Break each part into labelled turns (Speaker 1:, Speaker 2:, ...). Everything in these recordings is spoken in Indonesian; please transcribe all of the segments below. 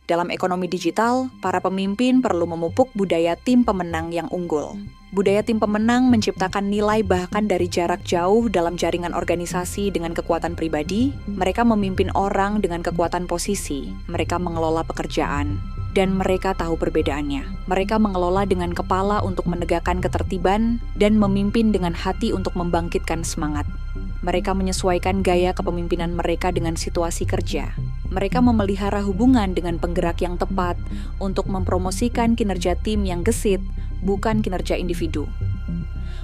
Speaker 1: Dalam ekonomi digital, para pemimpin perlu memupuk budaya tim pemenang yang unggul. Budaya tim pemenang menciptakan nilai bahkan dari jarak jauh dalam jaringan organisasi dengan kekuatan pribadi. Mereka memimpin orang dengan kekuatan posisi. Mereka mengelola pekerjaan. Dan mereka tahu perbedaannya. Mereka mengelola dengan kepala untuk menegakkan ketertiban dan memimpin dengan hati untuk membangkitkan semangat. Mereka menyesuaikan gaya kepemimpinan mereka dengan situasi kerja. Mereka memelihara hubungan dengan penggerak yang tepat untuk mempromosikan kinerja tim yang gesit, bukan kinerja individu.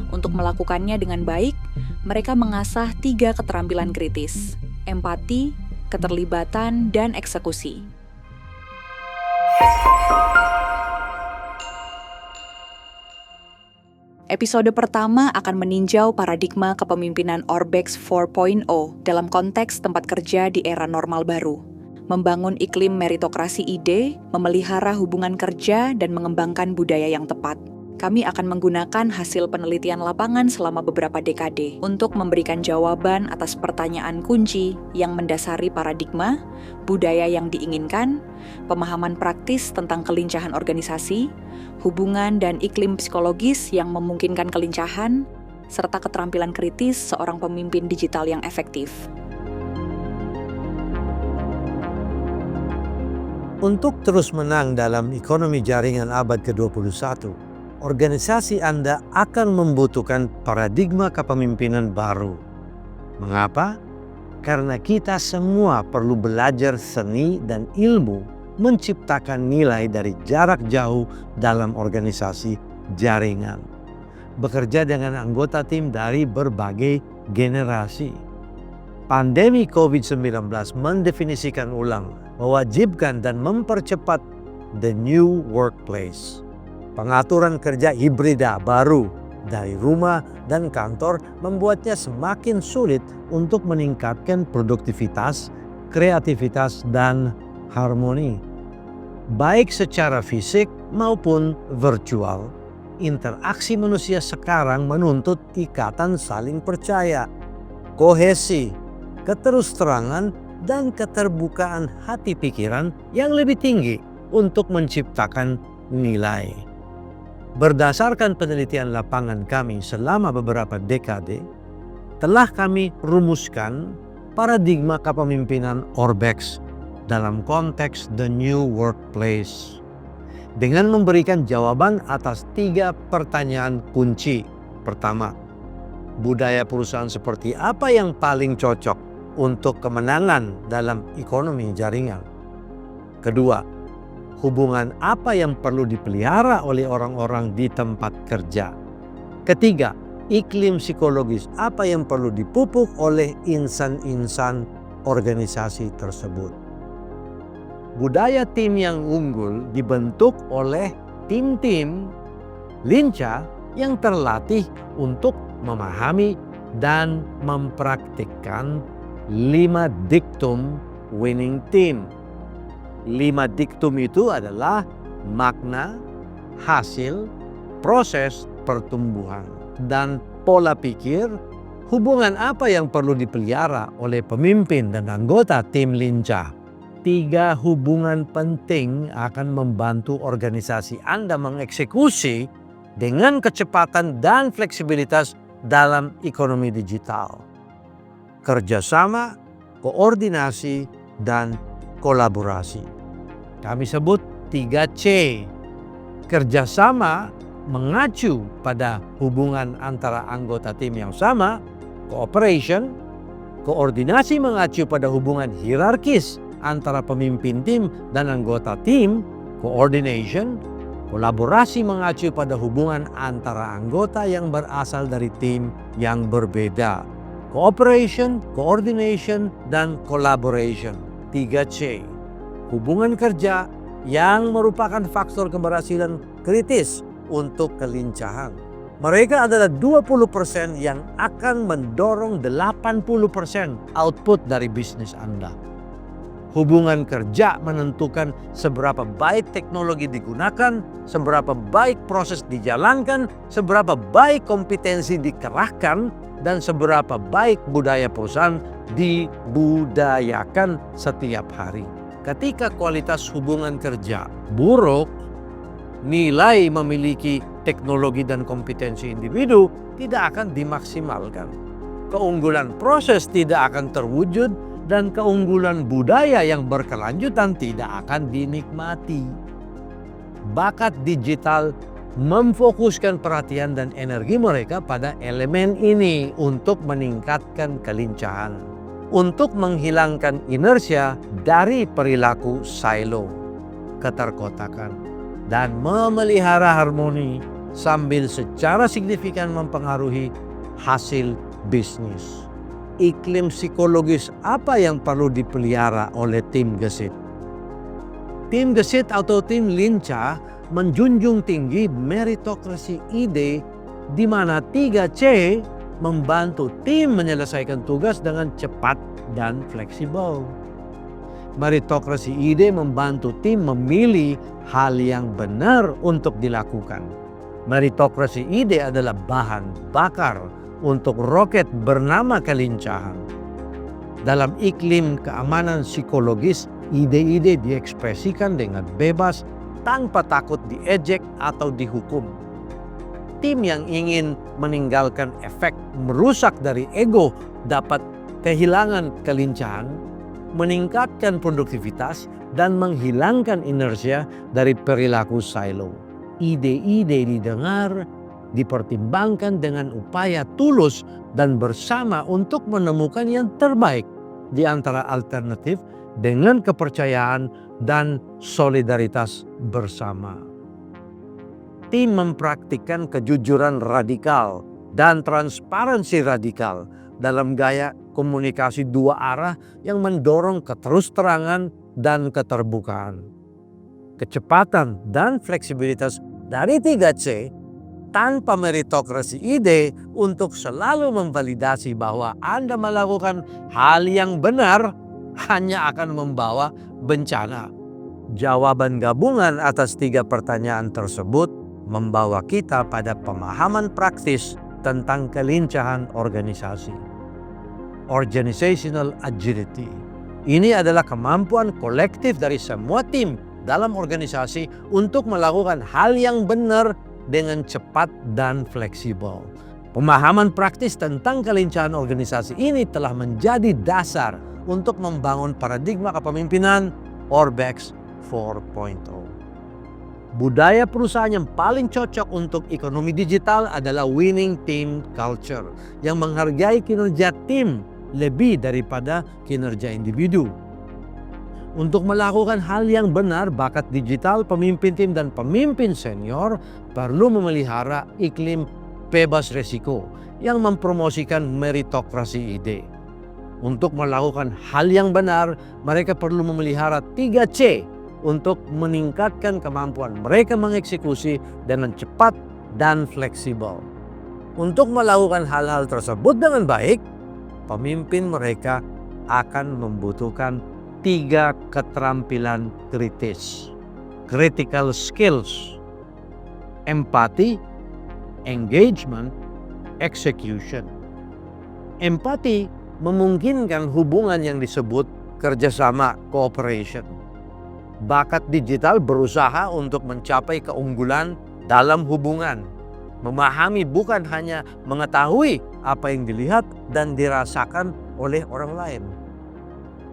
Speaker 1: Untuk melakukannya dengan baik, mereka mengasah 3 keterampilan kritis: empati, keterlibatan, dan eksekusi. Episode pertama akan meninjau paradigma kepemimpinan Orbex 4.0 dalam konteks tempat kerja di era normal baru. Membangun iklim meritokrasi ide, memelihara hubungan kerja, dan mengembangkan budaya yang tepat. Kami akan menggunakan hasil penelitian lapangan selama beberapa dekade untuk memberikan jawaban atas pertanyaan kunci yang mendasari paradigma, budaya yang diinginkan, pemahaman praktis tentang kelincahan organisasi, hubungan dan iklim psikologis yang memungkinkan kelincahan, serta keterampilan kritis seorang pemimpin digital yang efektif.
Speaker 2: Untuk terus menang dalam ekonomi jaringan abad ke-21, organisasi Anda akan membutuhkan paradigma kepemimpinan baru. Mengapa? Karena kita semua perlu belajar seni dan ilmu menciptakan nilai dari jarak jauh dalam organisasi jaringan. Bekerja dengan anggota tim dari berbagai generasi. Pandemi COVID-19 mendefinisikan ulang, mewajibkan dan mempercepat the new workplace. Pengaturan kerja hibrida baru dari rumah dan kantor membuatnya semakin sulit untuk meningkatkan produktivitas, kreativitas, dan harmoni. Baik secara fisik maupun virtual, interaksi manusia sekarang menuntut ikatan saling percaya, kohesi, keterus-terangan, dan keterbukaan hati pikiran yang lebih tinggi untuk menciptakan nilai. Berdasarkan penelitian lapangan kami selama beberapa dekade, telah kami rumuskan paradigma kepemimpinan Orbex dalam konteks the new workplace dengan memberikan jawaban atas 3 pertanyaan kunci. Pertama, budaya perusahaan seperti apa yang paling cocok untuk kemenangan dalam ekonomi jaringan? Kedua, hubungan apa yang perlu dipelihara oleh orang-orang di tempat kerja? Ketiga, iklim psikologis apa yang perlu dipupuk oleh insan-insan organisasi tersebut? Budaya tim yang unggul dibentuk oleh tim-tim lincah yang terlatih untuk memahami dan mempraktikkan 5 diktum winning team. 5 diktum itu adalah makna, hasil, proses pertumbuhan, dan pola pikir. Hubungan apa yang perlu dipelihara oleh pemimpin dan anggota tim lincah? 3 hubungan penting akan membantu organisasi Anda mengeksekusi dengan kecepatan dan fleksibilitas dalam ekonomi digital. Kerjasama, koordinasi, dan kolaborasi. Kami sebut 3C. Kerjasama mengacu pada hubungan antara anggota tim yang sama, cooperation. Koordinasi mengacu pada hubungan hierarkis antara pemimpin tim dan anggota tim, coordination. Kolaborasi mengacu pada hubungan antara anggota yang berasal dari tim yang berbeda. Cooperation, coordination, dan collaboration. 3C. Hubungan kerja yang merupakan faktor keberhasilan kritis untuk kelincahan. Mereka adalah 20% yang akan mendorong 80% output dari bisnis Anda. Hubungan kerja menentukan seberapa baik teknologi digunakan, seberapa baik proses dijalankan, seberapa baik kompetensi dikerahkan, dan seberapa baik budaya perusahaan dibudayakan setiap hari. ketika kualitas hubungan kerja buruk, nilai memiliki teknologi dan kompetensi individu tidak akan dimaksimalkan. Keunggulan proses tidak akan terwujud dan keunggulan budaya yang berkelanjutan tidak akan dinikmati. Bakat digital memfokuskan perhatian dan energi mereka pada elemen ini untuk meningkatkan kelincahan, untuk menghilangkan inersia dari perilaku silo, keterkotakan, dan memelihara harmoni sambil secara signifikan mempengaruhi hasil bisnis. Iklim psikologis apa yang perlu dipelihara oleh tim gesit? Tim gesit atau tim lincah menjunjung tinggi meritokrasi ide di mana 3C membantu tim menyelesaikan tugas dengan cepat dan fleksibel. Meritokrasi ide membantu tim memilih hal yang benar untuk dilakukan. Meritokrasi ide adalah bahan bakar untuk roket bernama kelincahan. Dalam iklim keamanan psikologis, ide-ide diekspresikan dengan bebas tanpa takut diejek atau dihukum. Tim yang ingin meninggalkan efek merusak dari ego dapat kehilangan kelincahan, meningkatkan produktivitas, dan menghilangkan inersia dari perilaku silo. Ide-ide didengar, dipertimbangkan dengan upaya tulus dan bersama untuk menemukan yang terbaik di antara alternatif dengan kepercayaan dan solidaritas bersama. Tim mempraktikkan kejujuran radikal dan transparansi radikal dalam gaya komunikasi dua arah yang mendorong keterus-terangan dan keterbukaan. Kecepatan dan fleksibilitas dari 3C tanpa meritokrasi ide untuk selalu memvalidasi bahwa Anda melakukan hal yang benar hanya akan membawa bencana. Jawaban gabungan atas 3 pertanyaan tersebut membawa kita pada pemahaman praktis tentang kelincahan organisasi. Organizational agility. Ini adalah kemampuan kolektif dari semua tim dalam organisasi untuk melakukan hal yang benar dengan cepat dan fleksibel. Pemahaman praktis tentang kelincahan organisasi ini telah menjadi dasar untuk membangun paradigma kepemimpinan Orbex 4.0. Budaya perusahaan yang paling cocok untuk ekonomi digital adalah winning team culture yang menghargai kinerja tim lebih daripada kinerja individu. Untuk melakukan hal yang benar, bakat digital, pemimpin tim, dan pemimpin senior perlu memelihara iklim bebas resiko yang mempromosikan meritokrasi ide. Untuk melakukan hal yang benar, mereka perlu memelihara 3C untuk meningkatkan kemampuan mereka mengeksekusi dengan cepat dan fleksibel. Untuk melakukan hal-hal tersebut dengan baik, pemimpin mereka akan membutuhkan 3 keterampilan kritis, critical skills: empati, engagement, execution. Empati memungkinkan hubungan yang disebut kerjasama cooperation. Bakat digital berusaha untuk mencapai keunggulan dalam hubungan, memahami bukan hanya mengetahui apa yang dilihat dan dirasakan oleh orang lain.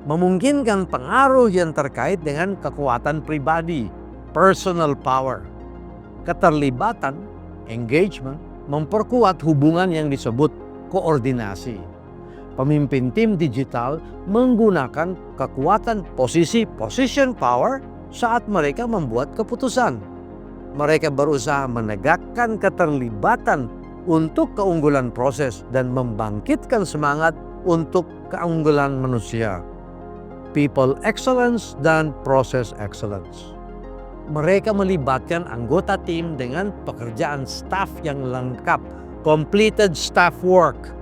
Speaker 2: Memungkinkan pengaruh yang terkait dengan kekuatan pribadi, personal power. Keterlibatan, engagement, memperkuat hubungan yang disebut koordinasi. Pemimpin tim digital menggunakan kekuatan position power saat mereka membuat keputusan. Mereka berusaha menegakkan keterlibatan untuk keunggulan proses dan membangkitkan semangat untuk keunggulan manusia. People excellence dan process excellence. Mereka melibatkan anggota tim dengan pekerjaan staf yang lengkap, completed staff work,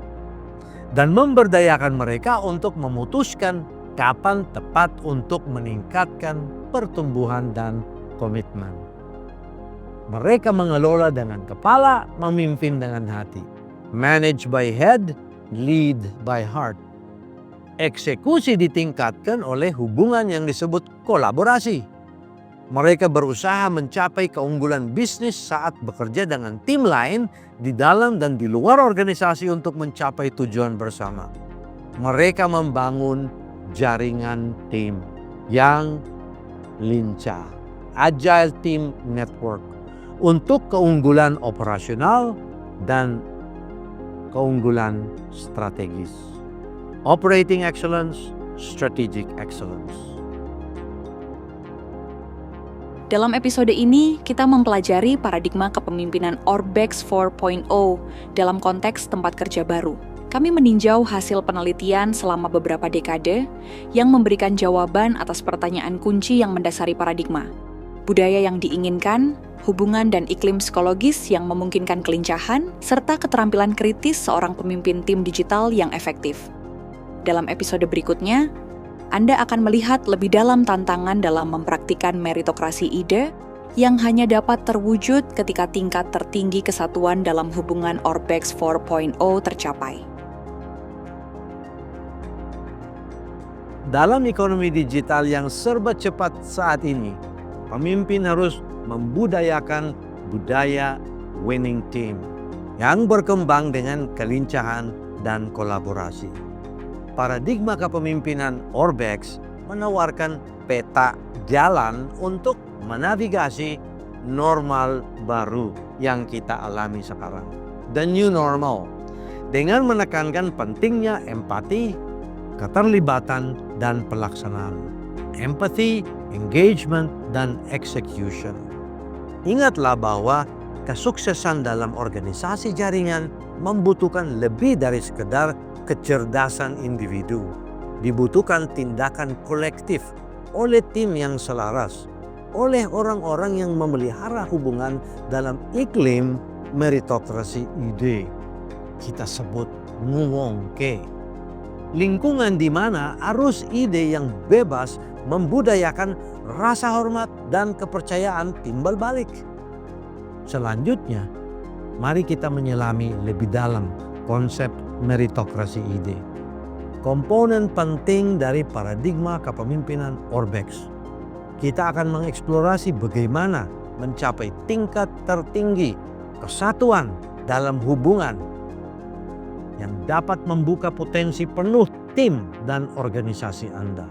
Speaker 2: dan memberdayakan mereka untuk memutuskan kapan tepat untuk meningkatkan pertumbuhan dan komitmen. Mereka mengelola dengan kepala, memimpin dengan hati. Manage by head, lead by heart. Eksekusi ditingkatkan oleh hubungan yang disebut kolaborasi. Mereka berusaha mencapai keunggulan bisnis saat bekerja dengan tim lain di dalam dan di luar organisasi untuk mencapai tujuan bersama. Mereka membangun jaringan tim yang lincah, agile team network, untuk keunggulan operasional dan keunggulan strategis. Operating excellence, strategic excellence.
Speaker 1: Dalam episode ini, kita mempelajari paradigma kepemimpinan Orbex 4.0 dalam konteks tempat kerja baru. Kami meninjau hasil penelitian selama beberapa dekade yang memberikan jawaban atas pertanyaan kunci yang mendasari paradigma. Budaya yang diinginkan, hubungan dan iklim psikologis yang memungkinkan kelincahan, serta keterampilan kritis seorang pemimpin tim digital yang efektif. Dalam episode berikutnya, Anda akan melihat lebih dalam tantangan dalam mempraktikkan meritokrasi ide yang hanya dapat terwujud ketika tingkat tertinggi kesatuan dalam hubungan Orbex 4.0 tercapai.
Speaker 2: Dalam ekonomi digital yang serba cepat saat ini, pemimpin harus membudayakan budaya winning team yang berkembang dengan kelincahan dan kolaborasi. Paradigma kepemimpinan Orbex menawarkan peta jalan untuk menavigasi normal baru yang kita alami sekarang. The new normal, dengan menekankan pentingnya empati, keterlibatan, dan pelaksanaan. Empathy, engagement, dan execution. Ingatlah bahwa kesuksesan dalam organisasi jaringan membutuhkan lebih dari sekedar kecerdasan individu. Dibutuhkan tindakan kolektif oleh tim yang selaras, oleh orang-orang yang memelihara hubungan dalam iklim meritokrasi ide. Kita sebut nguwongke. Lingkungan di mana arus ide yang bebas membudayakan rasa hormat dan kepercayaan timbal balik. Selanjutnya, mari kita menyelami lebih dalam konsep meritokrasi ide. Komponen penting dari paradigma kepemimpinan Orbex. Kita akan mengeksplorasi bagaimana mencapai tingkat tertinggi kesatuan dalam hubungan yang dapat membuka potensi penuh tim dan organisasi Anda.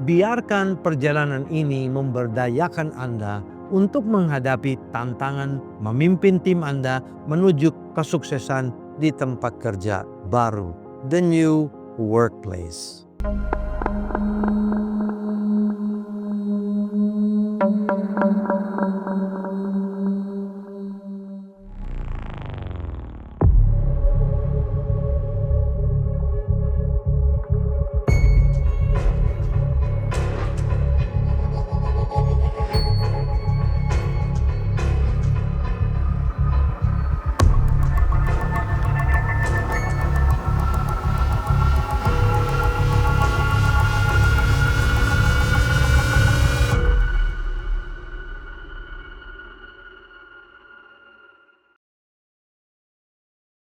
Speaker 2: Biarkan perjalanan ini memberdayakan Anda untuk menghadapi tantangan memimpin tim Anda menuju kesuksesan di tempat kerja baru, the new workplace.